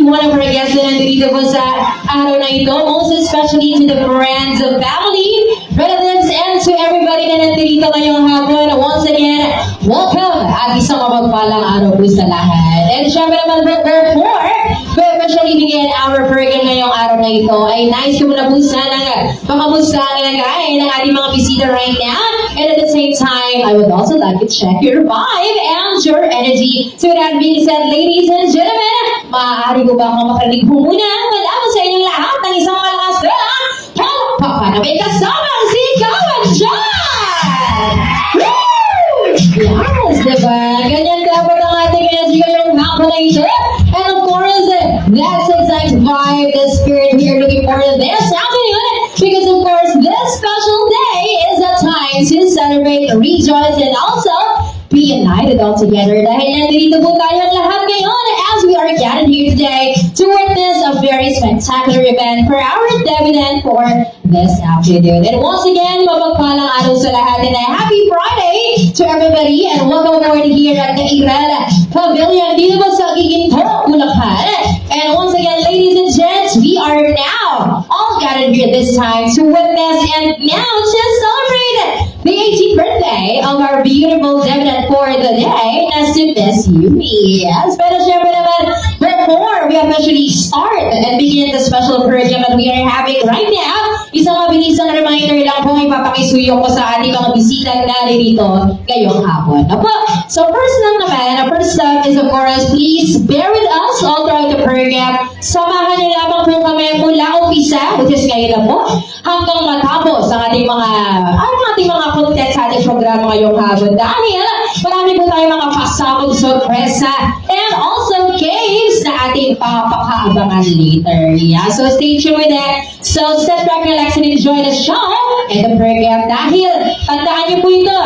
one of our guests na nandito po sa araw na ito. Most especially to the friends of family, relatives, and to everybody na nandito ngayong hapon. Once again, welcome at isang mapagpalang araw po sa lahat. And syempre naman before we officially begin our program ngayong araw na ito, ay nice ko muna po sana makamusta ang ilagay ng ating mga bisita right now. And at the same time, I would also like to check your vibe and your energy. So with that being said, ladies and gentlemen, maaari ko ba akong makarinig po muna mula po sa inyong lahat ng isang malakas na papanamay kasama si Kawan John! Woo! Yes, diba? Ganyan dapat ang ating energy ngayong hapon na ito. And of course, that's exact vibe, the spirit here looking forward to this afternoon. Because of course, this special day is a time to celebrate, rejoice, and also be united all together. Dahil nandito po tayong lahat ngayon as we are gathered here today to witness a very spectacular event for our debutante for this afternoon. And once again, mapagpalang araw sa lahat and a happy Friday to everybody and welcome aboard here at the Irel Pavilion dito po sa Giginto, Bulacan. And once again, ladies and gents, we are now all gathered here this time to witness and now to celebrate the 18th birthday of our beautiful debutante for the day, as to Miss Yumi. Yes, pero syempre naman, before we officially start and begin the special program that we are having right now, isang mabilisang reminder lang po ipapakisuyo ko sa ating mga bisita na narito ngayong hapon. Apo, so first up is of course, please bear with us all throughout the program. Samahan niyo lamang po kami mula umpisa, which is ngayon na po, hanggang matapos ang ating mga content sa ating programa ngayong hapon. Dahil marami po tayong mga pasamong sorpresa and also games na ating papakaabangan later. Yeah, so stay tuned with that. So sit back, relax, and enjoy the show and the program. Dahil, tandaan niyo po ito,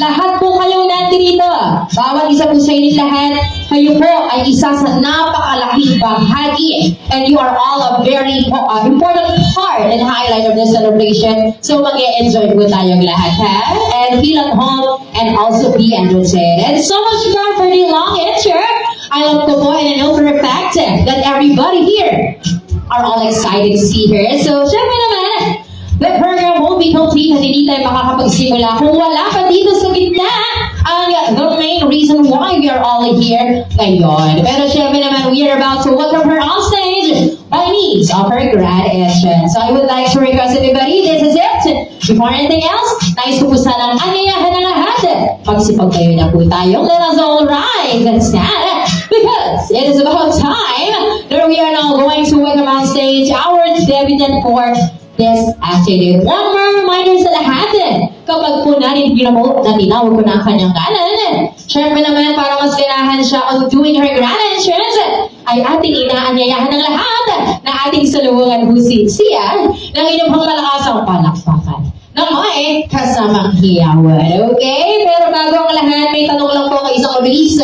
lahat po kayong nandito, bawat isa po sa inyo lahat, kayo po ay isa sa napakalaking bahagi and you are all a very important part and highlight of this celebration. So mag-e-enjoy po tayong lahat, ha? And feel at home and also be entertained. And so much more for the long intro. I love ko po and I know for a fact that everybody here are all excited to see her. So, syempre naman, the program won't be complete at hindi tayo makakapagsimula kung wala pa dito sa gitna ang the main reason why we are all here ngayon. Pero syempre naman, we are about to welcome her on stage by means of her graduation. So I would like to request everybody, this is it. Before anything else, nais ko po sanang anyayahan na lahat. Magsipag kayo na po tayo. Let us all rise and stand because it is about time that we are now going to welcome on stage our debutante for this afternoon. One more reminder sa lahat, kapag po natin tinawag ko na ang kanyang kanan, syempre naman para mas ganahan siya on doing her grand entrance, ay ating inaanyayahan ng lahat na ating salubungan busit siya ng inyong malakasang palakpakan na may kasamang hiyawan. Okay? Pero bago ang lahat, may tanong lang po kay isang mabilis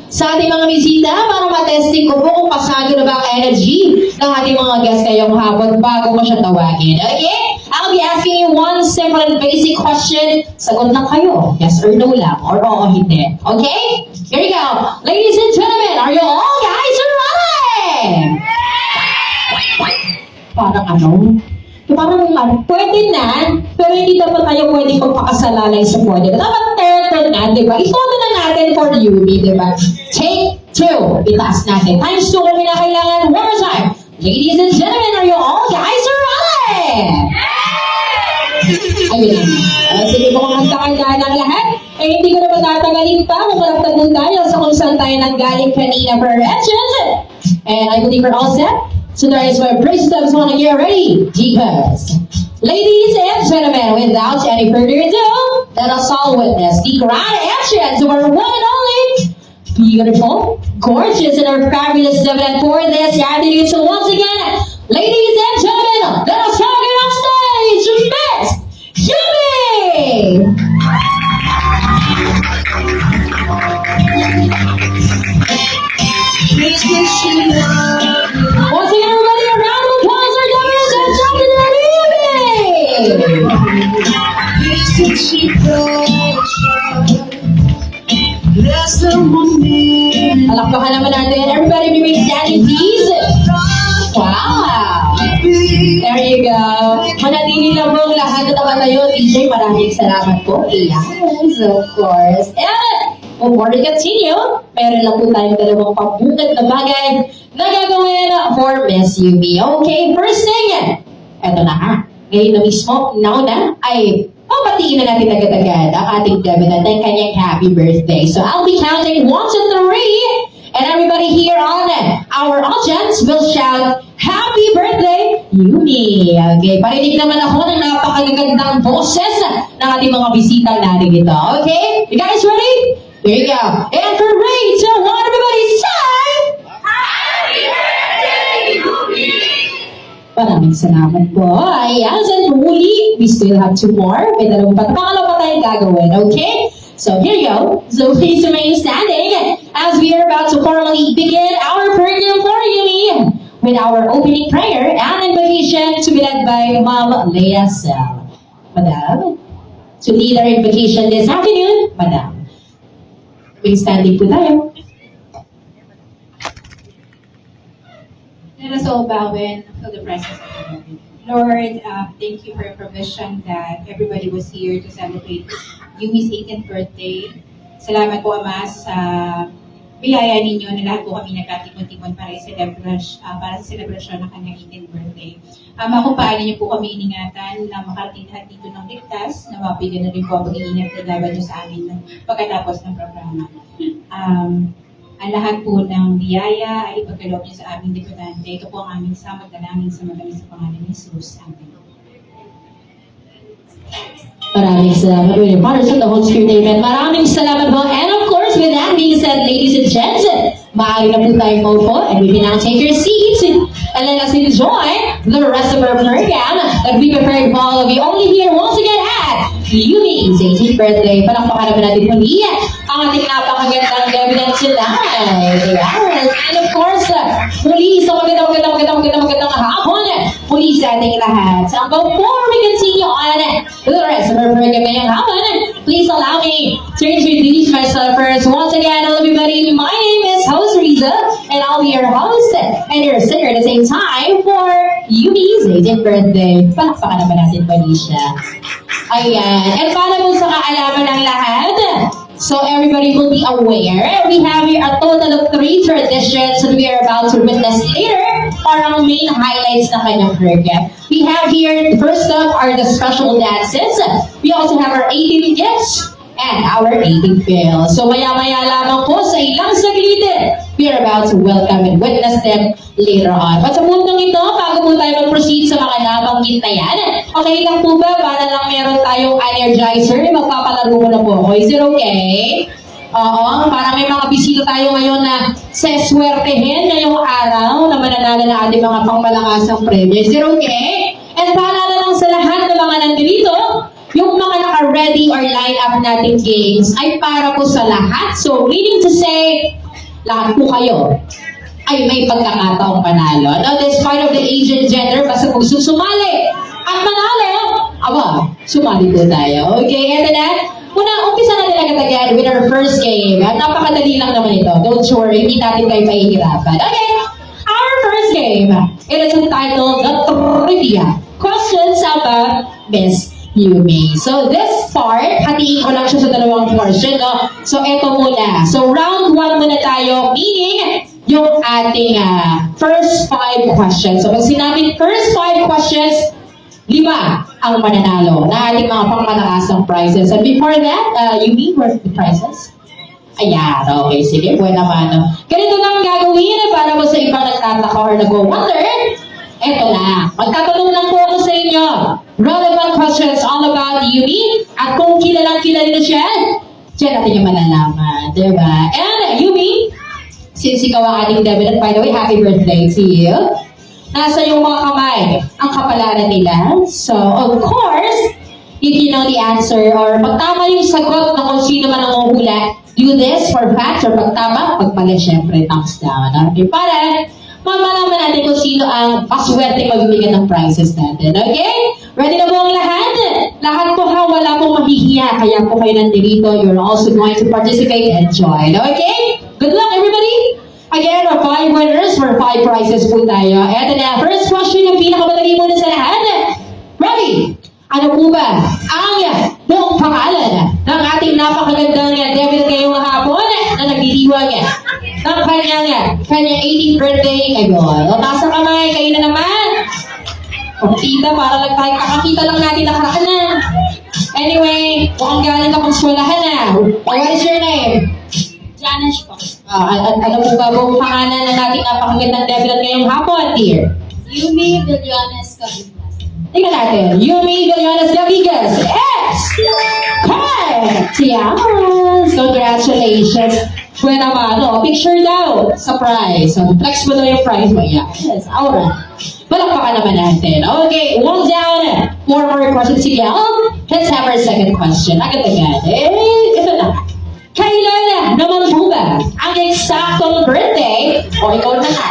sa ating mga bisita para matesting ko po kung pasado na ba ang energy ng ating mga guests ngayong hapon bago ko siya tawagin. Okay? I'll be asking you one simple and basic question. Sagot lang kayo. Yes or no lang. Or oo, hindi. Okay? Here we go. Ladies and gentlemen, are you all guys ready? Parang pwede na, pero hindi dapat tayo pwede magpakasalalay sa pwede. Dapat turn na, di ba? Itoto na natin for Yumi, di ba? Take 2. Itaas natin. Times 2 kung kailangan. One more time. Ladies and gentlemen, are you all guys ready? Ayun na. Sige po kung magkakandaan ang lahat. Eh, hindi ko na patatagalin pa kung maraptag po tayo sa kung saan tayo nanggaling kanina for entrance. And I believe we're all set. So that is why praise steps want to get ready. Because, ladies and gentlemen, without any further ado, let us all witness the grand entrance of our one and only beautiful, gorgeous, and our fabulous debutante for this afternoon. So once again, ladies and gentlemen, let us welcome on stage Miss Yumi! Once again, everybody, a round of applause for Debutante and Yumi! There's someone near Palakpakan naman natin. Everybody remain standing, please. Wow! There you go. Manatili lang po ang lahat na nakatayo. DJ, maraming salamat po. Yes, of course. And before we continue, meron lang po tayong dalawang pambukat na bagay na gagawin for Miss Yumi. Okay, first thing, eto na ha. Ngayon na mismo, nauna, ay papatiin na natin agad-agad ang ating Devinant ng kanyang happy birthday. So I'll be counting 1 to 3, and everybody here on our audience will shout, Happy Birthday, Yumi! Okay, parinig naman ako ng napakagandang boses ng ating mga bisitang natin ito. Okay, you guys ready? Here you go. And for 3, 2, 1, everybody say, Happy Birthday, Yumi! Maraming salamat po. Ayan, and muli, we still have 2 more. May pangalawa pa tayong gagawin, okay? So here you go. So please remain standing as we are about to formally begin our program for Yumi with our opening prayer and invocation to be led by Ma'am Leah Sel. Madam, to lead our invocation this afternoon, Madam. Please standing po tayo. Let us all bow in for the presence of the Lord. Lord, thank you for your provision that everybody was here to celebrate Yumi's 18th birthday. Salamat po, Ama, sa biyaya ninyo na lahat po kami nagkatipon-tipon para sa selebrasyon ng kanyang 18th birthday. Ama, kung paano niyo po kami iningatan na makarating lahat dito ng ligtas, na mapigyan na rin po ang pag-iingat na dapat niyo sa amin pagkatapos ng programa. Ang lahat po ng biyaya ay ipagkaloob niyo sa aming diputante. Ito po ang aming samag dalangin sa magaling sa pangalan ni Jesus. Amen. Maraming salamat. With the Father, Son, the Holy Spirit, Amen. Maraming salamat po. And of course, with that being said, ladies and gents, maaari na po tayong maupo and we can now take your seats and let us enjoy the rest of our program that we prepared for all of you. Only here once again at Yumi's 18th birthday. Palakpakan naman natin muli ang ating napakagandang Devinant tonight. Yes. And of course, muli sa magandang hapon muli sa ating lahat. So before we continue on the rest of our program ngayong hapon, please allow me to introduce myself first. Once again, hello everybody. My name is Host Riza, and I'll be your host and your singer at the same time for Yumi's 18th birthday. Palakpakan naman natin muli siya. Ayan. And para po sa kaalaman ng lahat, so everybody will be aware, we have here a total of 3 traditions that we are about to witness later, or ang main highlights ng kanyang program. We have here, first up are the special dances. We also have our 18 gifts and our 18 fails. So maya-maya lamang po sa ilang saglit, we are about to welcome and witness them later on. But sa puntong ito, bago po tayo mag-proceed sa mga nabanggit na yan, okay lang po ba para lang meron tayong energizer? Magpapalaro ko na po ako. Is it okay? Oo, para may mga bisita tayo ngayon na seswertehin ngayong araw na mananalo na ating mga pangmalakasang premyo. Is it okay? And paalala lang sa lahat ng mga nandito, yung mga naka-ready or line up nating games ay para po sa lahat. So, meaning to say, lahat po kayo ay may pagkakataong panalo. Now, despite of the age and gender, basta kung susumali at manalo, aba, sumali po tayo. Okay, eto na. Umpisa na talaga agad with our first game. At napakadali lang naman ito. Don't worry, hindi natin kayo mahihirapan. Okay, our first game. It is entitled The Trivia. Questions about Miss Yumi. So this part, hatiin ko lang siya sa dalawang portion, no? So eto muna. So round 1 muna tayo, meaning yung ating first 5 questions. So pag sinabing first 5 questions, 5 ang mananalo na ating mga pangmalakasang prizes. And before that, Yumi, where's the prizes? Ayan, okay, sige, buwan naman. Ganito lang gagawin para mo sa ibang nagtataka or nag-wonder. Eto na, magtatanong lang po ako sa inyo. Relevant questions all about Yumi. At kung kilalang nyo siya, diyan natin yung malalaman. Diba? And Yumi, since ikaw ang ating Devinant, by the way, happy birthday to you. Nasa yung mga kamay ang kapalaran nila. So, of course, if you know the answer or pag tama yung sagot na kung sino man ang uhula, do this for facts or pag tama, pag mali, syempre, thumbs down. Okay, para mamalaman natin kung sino ang paswerte magbibigyan ng prizes natin. Okay? Ready na po ang lahat? Lahat po ha, wala pong mahihiya. Kaya po kayo nandito. You're also going to participate and join. Okay? Good luck, everybody! Again, 5 winners for 5 prizes po tayo. Eto na, first question yung pinakamadali muna sa lahat. Ready? Ano po ba ang buong pangalan ng ating napakagandang David ngayong hapon na nagdidiwag ng kanyang 18th birthday ngayon? O, taas ang kamay, kayo na naman. O, tita, para lang tayo kakakita lang natin nakaraan na. Anyway, mukhang galing ka pang swalahan na. What is your name? Janish po. Ano po ba buong pangalan ng ating napakagandang David ngayong hapon, dear? Yumi Villones Cabinas. Tingnan natin. Yumi Villones Gavigas. Yes! Correct! Yes! Congratulations! Well naman, picture daw. Surprise. So, flex mo daw yung prize mo. Yes, alright. Palakpakan naman natin. Okay, 1 down. 4 more questions. Sige, let's have our second question. Agad-agad. Ito na. Kailan naman po ba ang eksaktong birthday? O, ikaw na nga.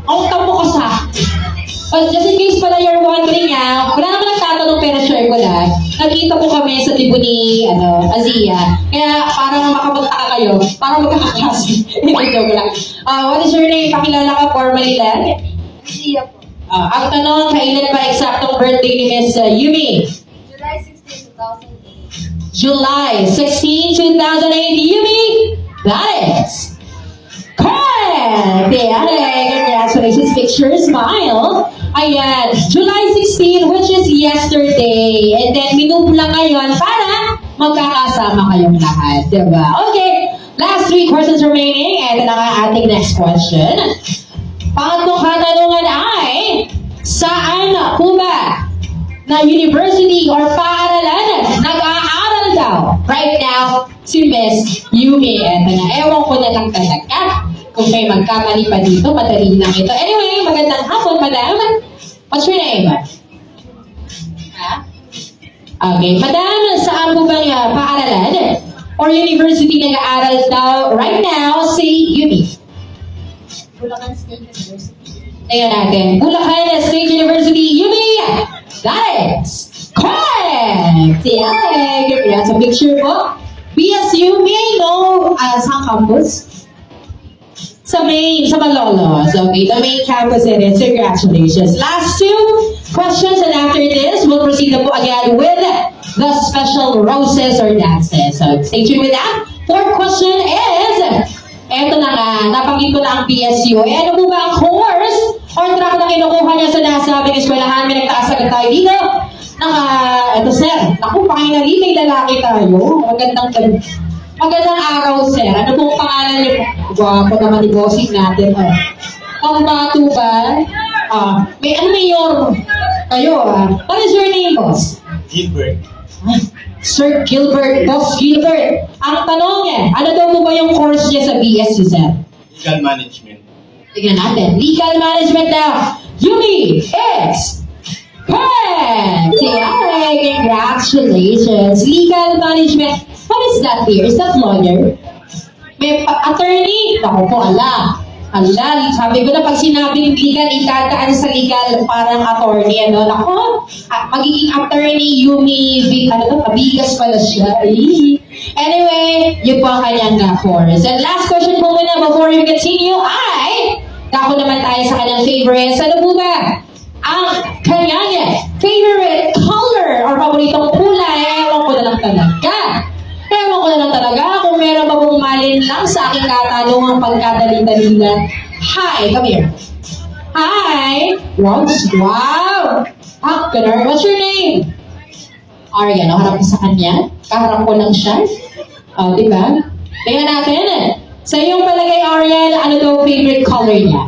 Ang tapo ka sa... just in case pala you're wondering wala naman nagtatanong pero share ko lang. Nagkita po kami sa libo ni Azia. Kaya para makapagtaka kayo, para magkakaklase. Joke lang. What is your name? Pakilala ka formally lang. Azia po. Ang tanong, kailan ba eksaktong birthday ni Miss Yumi? July 16, 2008. July 16, 2008. Yumi! That is correct! Congratulations. Picture, smile. Ayan, July 16, which is yesterday. And then, minove lang ngayon para magkakasama kayong lahat. Diba? Okay, last 3 questions remaining. And ito na nga ating next question. Pangatlong katanungan ay, saan po ba na university or paaralan nag-aaral daw right now si Miss Yumi? Eto na, ewan ko na lang talaga. Kung may magkamali pa dito, madali lang ito. Anyway, magandang hapon, madam. What's your name? Okay, madam, saan po bang paaralan or university nag-aaral daw right now si Yumi? Bulacan State University. Tingnan natin. Bulacan State University, Yumi! That is correct! Yay! Congrats sa picture po. BSU, may I know saan campus? Sa Malolos. Okay, the main campus it is. Congratulations. Last 2 questions and after this, we'll proceed na po again with the special roses or dances. So, stay tuned with that. 4th question is, eto na nga, napanggit ko na ang PSU. Ano po ba ang course or track na kinukuha niya sa nasabing eskwelahan? May nagkakasagot tayo dito. Ito sir, naku, finally, may lalaki tayo. Magandang araw, sir. Ano pong pangalan niyo? Gwapo naman ni bossing natin. Pambato ba? Mayor kayo, What is your name, boss? Gilbert. Sir Gilbert, Boss Gilbert. Ang tanong niya, ano daw po ba yung course niya sa BSU, sir? Legal management. Tignan natin. Legal management na Yumi is correct! Yay! Congratulations! Legal management. What is that here? Is that lawyer? May attorney? Ako po, ala. Sabi ko na pag sinabing legal, itadaan sa legal parang attorney. Ako, magiging attorney, Yumi, pabigas pala siya. Anyway, yun po ang kanyang course. And last question po muna before we continue ay, dako naman tayo sa kanyang favorites. Ano po ba? Ang kanyang favorite color or paboritong kulay, ewan ko na lang talaga. Ewan ko na lang talaga kung meron pa pong malin lang sa aking katanungang pagkadali-dali lang. Hi, come here. Hi! Wow! Ganun. What's your name? Arya, harap ko sa kanya. Kaharap ko lang siya. Diba? Tingnan natin. Sa iyong palagay, Ariel, ano daw favorite color niya?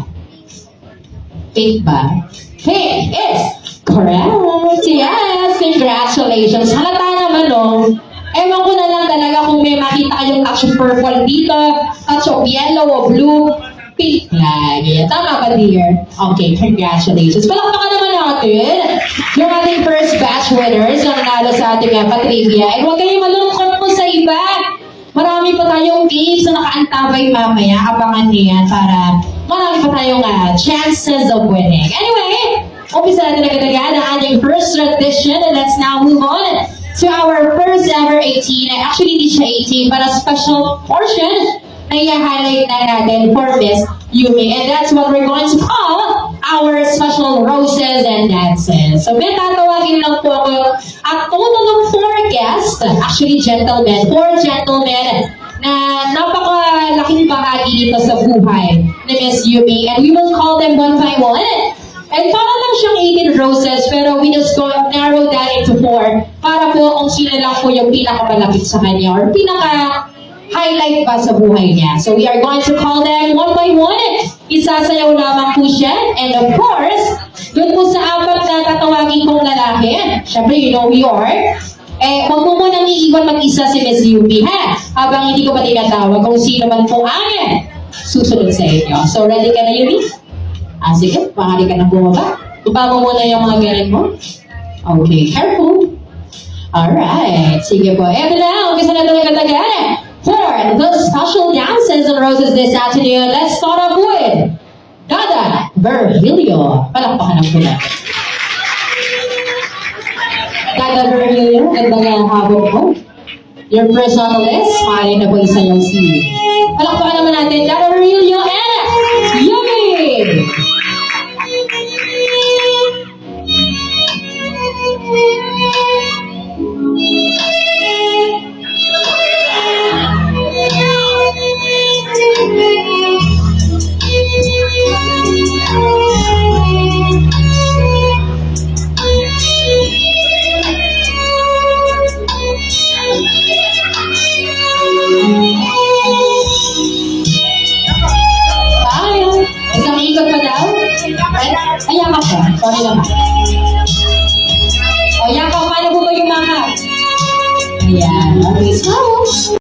Pink ba? Pink is correct! Yes! Congratulations! Halata naman, Ewan ko na lang talaga kung may makita kayong touch of purple dito, touch of yellow o blue, pink lagi. Tama ba, dear? Okay, congratulations. Palakpakan naman natin yung ating first batch winners na nanalo sa ating patrivia. And huwag kayong malungkot po sa iba. Marami pa tayong games na nakaantabay mamaya. Abangan niyo yan para marami pa tayong chances of winning. Anyway, umpisa natin agad-agad ang ating first tradition and let's now move on to our first ever 18. Actually, hindi siya 18, but a special portion na i-highlight na natin for Miss Yumi. And that's what we're going to call our special roses and dances. So may tatawagin lang po ako at total of 4 guests, actually gentlemen, 4 gentlemen na napakalaking bahagi dito sa buhay ni Miss Yumi. And we will call them one by one. And para lang siyang 18 roses, pero we just go narrow that into 4 para po kung sino lang po yung pinakamalapit sa kanya or pinaka-highlight pa sa buhay niya. So we are going to call them one by one. Isasayaw lamang po siya. And of course, dun po sa 4 na tatawagin kong lalaki, syempre you know who you are, huwag mo munang iiwan mag-isa si Miss Yumi, ha? Habang hindi ko pa tinatawag kung sino man po ang susunod sa inyo. So ready ka na, Yumi? Sige, pakali ka na bumaba. Baba mo muna yung mga ganun mo. Okay, careful. Alright, sige po. Eto na, umpisa na talaga agad. For the special dances and roses this afternoon, let's start off with Dada Virgilio. Palakpakan ang pula. Dada Virgilio, ganda nga ang habang mo. Your first on the list, maaari na po isa yung si. Palakpakan naman natin, Dada Virgilio and